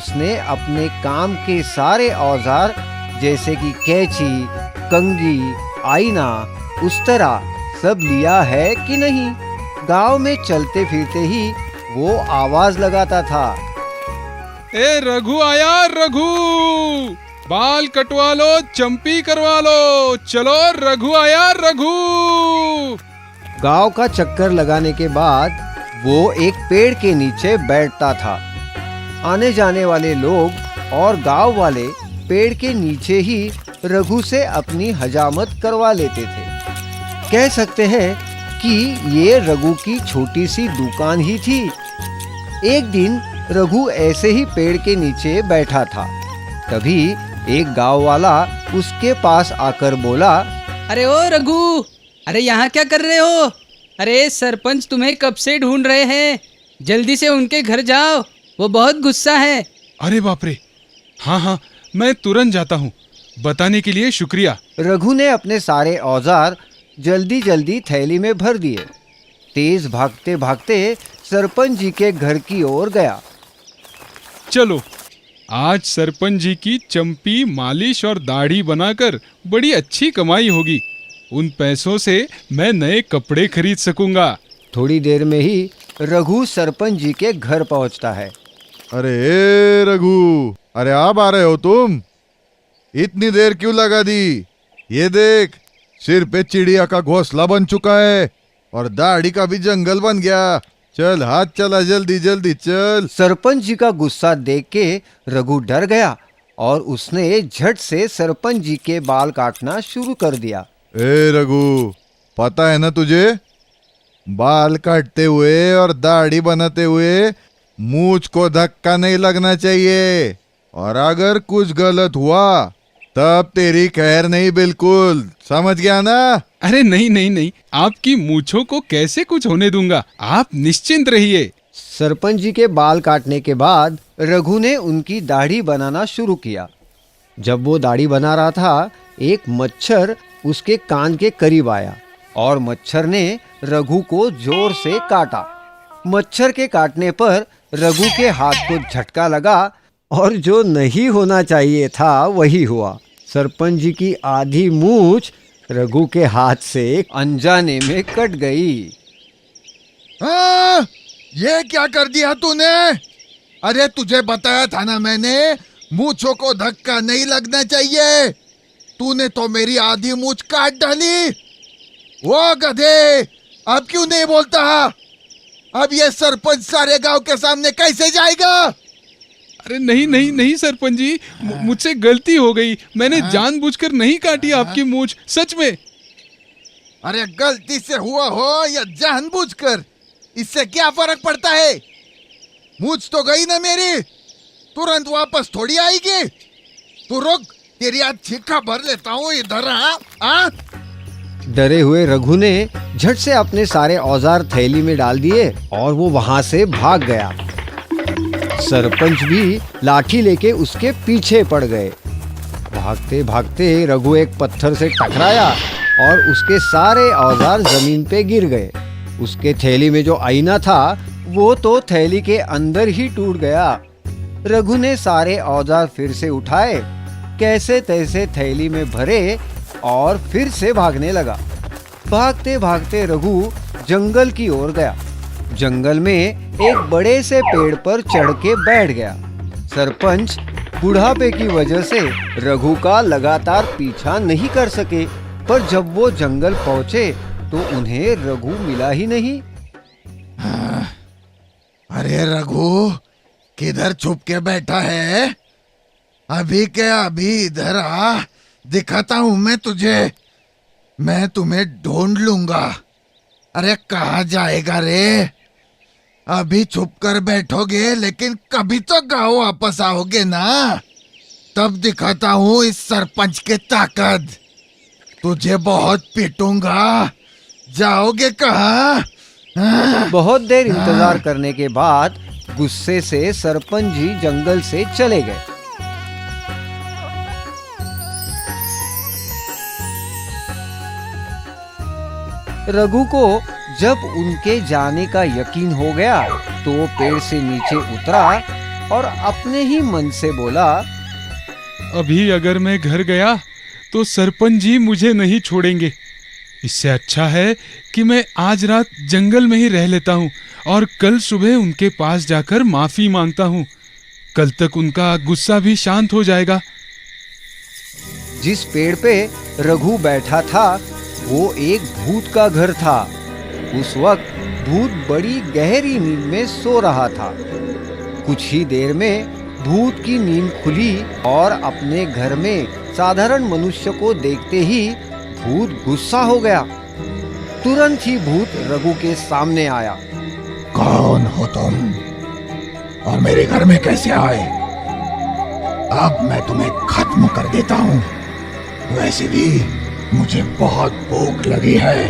उसने अपने काम के सारे औजार जैसे कि कैंची, कंघी, आईना, उस्तरा सब लिया है कि नहीं। गांव में चलते फिरते ही वो आवाज लगाता था, ए रघु आया रघु, बाल कटवा लो, चंपी करवा लो, चलो रघु आया रघु। गांव का चक्कर लगाने के बाद वो एक पेड़ के नीचे बैठता था। आने जाने वाले लोग और गांव वाले पेड़ के नीचे ही रघु से अपनी हजामत करवा लेते थे। कह सकते हैं कि ये रघु की छोटी सी दुकान ही थी। एक दिन रघु ऐसे ही पेड़ के नीचे बैठा था। तभी एक गांव वाला उसके पास आकर बोला, अरे ओ रघु, अरे यहाँ क्या कर रहे हो? अरे सरपंच तुम्हें कब से ढूंढ रहे हैं, जल्दी से उनके घर जाओ, वो बहुत गुस्सा है। अरे बाप रे, हाँ, मैं तुरंत जाता हूँ, बताने के लिए शुक्रिया। रघु ने अपने सारे औजार जल्दी जल्दी थैली में भर दिए। तेज भागते भागते सरपंच जी के घर की ओर गया। चलो, आज सरपंच जी की चंपी, मालिश और दाढ़ी बनाकर बड़ी अच्छी कमाई होगी। उन पैसों से मैं नए कपड़े खरीद सकूंगा। थोड़ी देर में ही रघु सरपंच जी के घर पहुंचता है। अरे रघु, अरे आप आ रहे हो तुम? इतनी देर क्यों लगा दी? ये देख, सिर पे चिड़िया का घोंसला बन चुका है और दाढ़ी का भी जंगल बन गया। चल हाथ चला, जल्दी जल्दी चल। सरपंच जी का गुस्सा देख के रघु डर गया और उसने झट से सरपंच जी के बाल काटना शुरू कर दिया। ए रघु, पता है ना तुझे, बाल काटते हुए और दाढ़ी बनाते हुए मूंछ को धक्का नहीं लगना चाहिए, और अगर कुछ गलत हुआ तब तेरी खैर नहीं, बिल्कुल समझ गया ना? अरे नहीं, आपकी मूंछों को कैसे कुछ होने दूंगा, आप निश्चिंत रहिए। सरपंच जी के बाल काटने के बाद रघु ने उनकी दाढ़ी बनाना शुरू किया। जब वो दाढ़ी बना रहा था, एक मच्छर उसके कान के करीब आया और मच्छर ने रघु को जोर से काटा। मच्छर के काटने पर रघु के हाथ को झटका लगा और जो नहीं होना चाहिए था वही हुआ। सरपंच जी की आधी मूंछ रघु के हाथ से अनजाने में कट गई। हाँ, ये क्या कर दिया तूने? अरे तुझे बताया था ना मैंने, मूंछों को धक्का नहीं लगना चाहिए। तूने तो मेरी आधी मूंछ काट डाली। वो गधे, अब क्यों नहीं बोलता? अब ये सरपंच सारे गांव के सामने कैसे जाएगा? अरे नहीं सरपंच जी, मुझसे गलती हो गई। मैंने जानबूझकर नहीं काटी आपकी मूंछ, सच में। अरे गलती से हुआ हो या जानबूझकर, इससे क्या फर्क पड़ता है? मूंछ तो गई ना मेरी, तुरंत वापस थोड़ी आएगी। तू रुक, तेरी आज छिक्का भर लेता हूँ इधर। हाँ, डरे हुए रघु ने झट से अपने सारे औजार थैली में डाल दिए और वो वहां से भाग गया। सरपंच भी लाठी लेके उसके पीछे पड़ गए। भागते भागते रघु एक पत्थर से टकराया और उसके सारे औजार जमीन पे गिर गए। उसके थैली में जो आईना था वो तो थैली के अंदर ही टूट गया। रघु ने सारे औजार फिर से उठाए, कैसे तैसे थैली में भरे और फिर से भागने लगा। भागते भागते रघु जंगल की ओर गया। जंगल में एक बड़े से पेड़ पर चढ़ के बैठ गया। सरपंच बुढ़ापे की वजह से रघु का लगातार पीछा नहीं कर सके, पर जब वो जंगल पहुंचे तो उन्हें रघु मिला ही नहीं। अरे रघु, किधर छुप के बैठा है? अभी क्या, अभी इधर आ, दिखाता हूं मैं तुझे। मैं तुम्हें ढूंढ लूंगा। अरे कहाँ जाएगा रे? अभी छुप कर बैठोगे, लेकिन कभी तो गांव वापस आओगे ना, तब दिखाता हूँ इस सरपंच की ताकत। तुझे बहुत पीटूंगा। जाओगे कहाँ? बहुत देर इंतजार करने के बाद गुस्से से सरपंच जी जंगल से चले गए। रघु को जब उनके जाने का यकीन हो गया तो वो पेड़ से नीचे उतरा और अपने ही मन से बोला, अभी अगर मैं घर गया तो सरपंच जी मुझे नहीं छोड़ेंगे। इससे अच्छा है कि मैं आज रात जंगल में ही रह लेता हूँ और कल सुबह उनके पास जाकर माफी मांगता हूँ। कल तक उनका गुस्सा भी शांत हो जाएगा। जिस पेड़ पे रघु बैठा था वो एक भूत का घर था। उस वक्त भूत बड़ी गहरी नींद में सो रहा था। कुछ ही देर में भूत की नींद खुली और अपने घर में साधारण मनुष्य को देखते ही भूत गुस्सा हो गया। तुरंत ही भूत रघु के सामने आया। कौन हो तुम और मेरे घर में कैसे आए? अब मैं तुम्हें खत्म कर देता हूँ। वैसे भी मुझे बहुत भूख लगी है।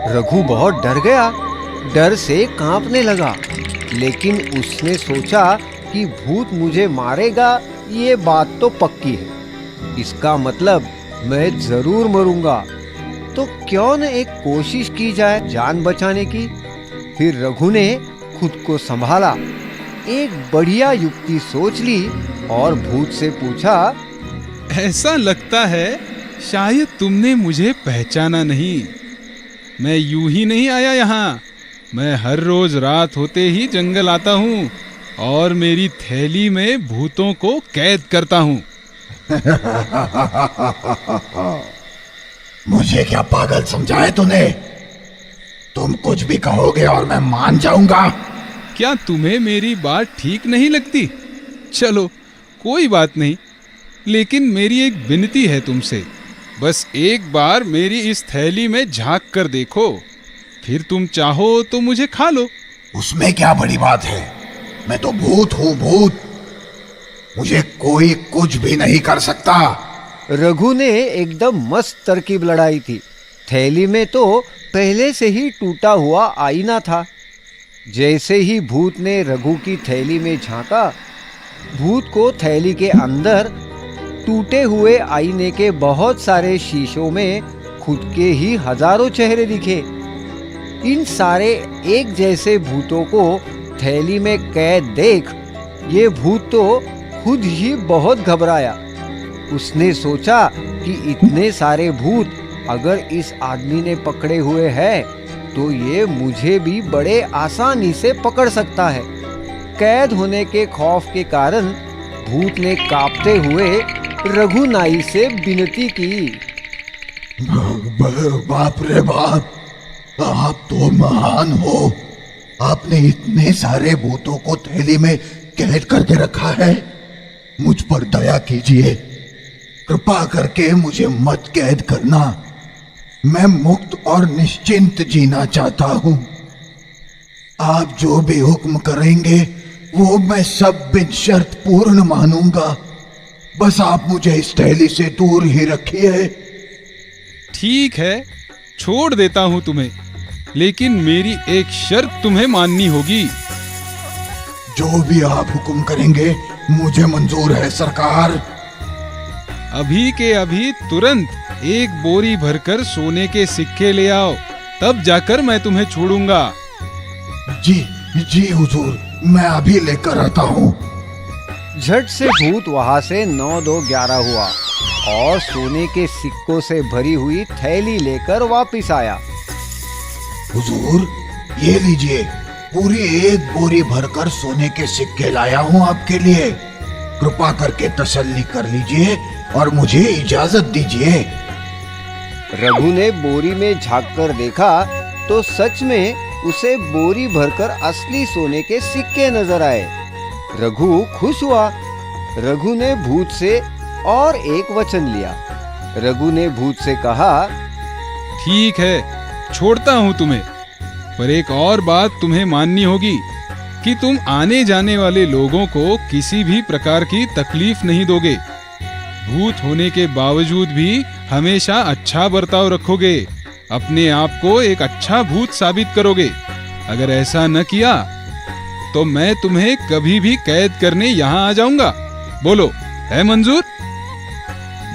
रघु बहुत डर गया, डर से कांपने लगा। लेकिन उसने सोचा कि भूत मुझे मारेगा, ये बात तो पक्की है। इसका मतलब मैं जरूर मरूंगा, तो क्यों न एक कोशिश की जाए जान बचाने की। फिर रघु ने खुद को संभाला, एक बढ़िया युक्ति सोच ली और भूत से पूछा, ऐसा लगता है शायद तुमने मुझे पहचाना नहीं। मैं यूं ही नहीं आया यहाँ। मैं हर रोज रात होते ही जंगल आता हूँ और मेरी थैली में भूतों को कैद करता हूँ। मुझे क्या पागल समझा है तूने? तुम कुछ भी कहोगे और मैं मान जाऊंगा। क्या तुम्हें मेरी बात ठीक नहीं लगती? चलो कोई बात नहीं, लेकिन मेरी एक विनती है तुमसे। बस एक बार मेरी इस थैली में झांक कर देखो, फिर तुम चाहो तो मुझे खा लो। उसमें क्या बड़ी बात है? मैं तो भूत हूँ, भूत। मुझे कोई कुछ भी नहीं कर सकता। रघु ने एकदम मस्त तरकीब लड़ाई थी। थैली में तो पहले से ही टूटा हुआ आईना था। जैसे ही भूत ने रघु की थैली में झांका, भूत को थैली के अंदर टूटे हुए आईने के बहुत सारे शीशों में खुद के ही हजारों चेहरे दिखे। इन सारे एक जैसे भूतों को थैली में कैद देख ये भूत तो खुद ही बहुत घबराया। उसने सोचा कि इतने सारे भूत अगर इस आदमी ने पकड़े हुए हैं तो ये मुझे भी बड़े आसानी से पकड़ सकता है। कैद होने के खौफ के कारण भूत ने कांपते हुए रघुनाई से विनती की, बाप रे बाप, आप तो महान हो। आपने इतने सारे भूतों को थैली में कैद करके रखा है। मुझ पर दया कीजिए, कृपा करके मुझे मत कैद करना। मैं मुक्त और निश्चिंत जीना चाहता हूँ। आप जो भी हुक्म करेंगे वो मैं सब बिन शर्त पूर्ण मानूंगा। बस आप मुझे इस थैली से दूर ही रखिए। ठीक है, छोड़ देता हूँ तुम्हें, लेकिन मेरी एक शर्त तुम्हें माननी होगी। जो भी आप हुक्म करेंगे मुझे मंजूर है सरकार। अभी के अभी तुरंत एक बोरी भरकर सोने के सिक्के ले आओ, तब जाकर मैं तुम्हें छोड़ूंगा। जी जी हुजूर, मैं अभी लेकर आता हूँ। झट से भूत वहां से 9-2-11 हुआ और सोने के सिक्कों से भरी हुई थैली लेकर वापस आया। हुजूर, ये लीजिए, पूरी एक बोरी भरकर सोने के सिक्के लाया हूँ आपके लिए। कृपा करके तसल्ली कर लीजिए और मुझे इजाजत दीजिए। रघु ने बोरी में झांककर देखा तो सच में उसे बोरी भरकर असली सोने के सिक्के नजर आए। रघु खुश हुआ। रघु ने भूत से और एक वचन लिया। रघु ने भूत से कहा, ठीक है, छोड़ता हूँ तुम्हें, पर एक और बात तुम्हें माननी होगी कि तुम आने जाने वाले लोगों को किसी भी प्रकार की तकलीफ नहीं दोगे। भूत होने के बावजूद भी हमेशा अच्छा बर्ताव रखोगे, अपने आप को एक अच्छा भूत साबित करोगे। अगर ऐसा न किया तो मैं तुम्हें कभी भी कैद करने यहाँ आ जाऊंगा। बोलो, है मंजूर?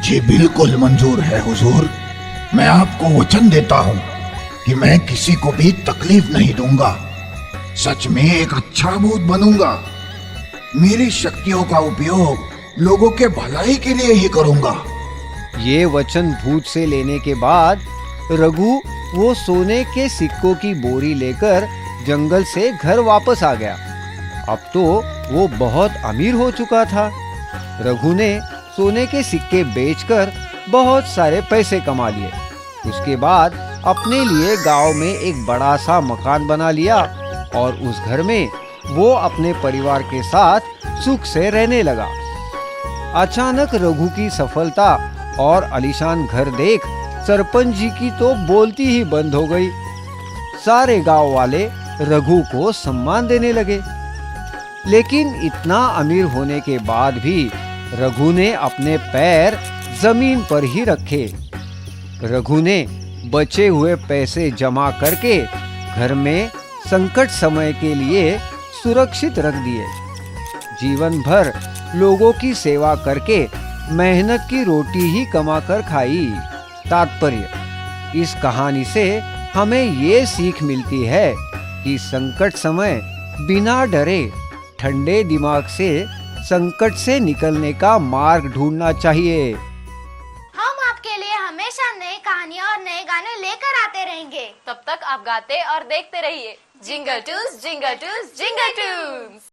जी बिल्कुल मंजूर है हुजूर। मैं आपको वचन देता हूँ कि मैं किसी को भी तकलीफ नहीं दूंगा। सच में एक अच्छा भूत बनूंगा। मेरी शक्तियों का उपयोग लोगों के भलाई के लिए ही करूंगा। ये वचन भूत से लेने के बाद रघु वो सोने के सिक्कों की बोरी लेकर जंगल से घर वापस आ गया। अब तो वो बहुत अमीर हो चुका था। रघु ने सोने के सिक्के बेचकर बहुत सारे पैसे कमा लिए। उसके बाद अपने लिए गांव में एक बड़ा सा मकान बना लिया और उस घर में वो अपने परिवार के साथ सुख से रहने लगा। अचानक रघु की सफलता और आलीशान घर देख सरपंच जी की तो बोलती ही बंद हो गई। सारे गांव वाले रघु को सम्मान देने लगे। लेकिन इतना अमीर होने के बाद भी रघु ने अपने पैर जमीन पर ही रखे। रघु ने बचे हुए पैसे जमा करके घर में संकट समय के लिए सुरक्षित रख दिए। जीवन भर लोगों की सेवा करके मेहनत की रोटी ही कमाकर खाई। तात्पर्य इस कहानी से हमें ये सीख मिलती है कि संकट समय बिना डरे ठंडे दिमाग से संकट से निकलने का मार्ग ढूंढना चाहिए। हम आपके लिए हमेशा नई कहानियाँ और नए गाने लेकर आते रहेंगे। तब तक आप गाते और देखते रहिए jingle Toons, jingle Toons, jingle Toons.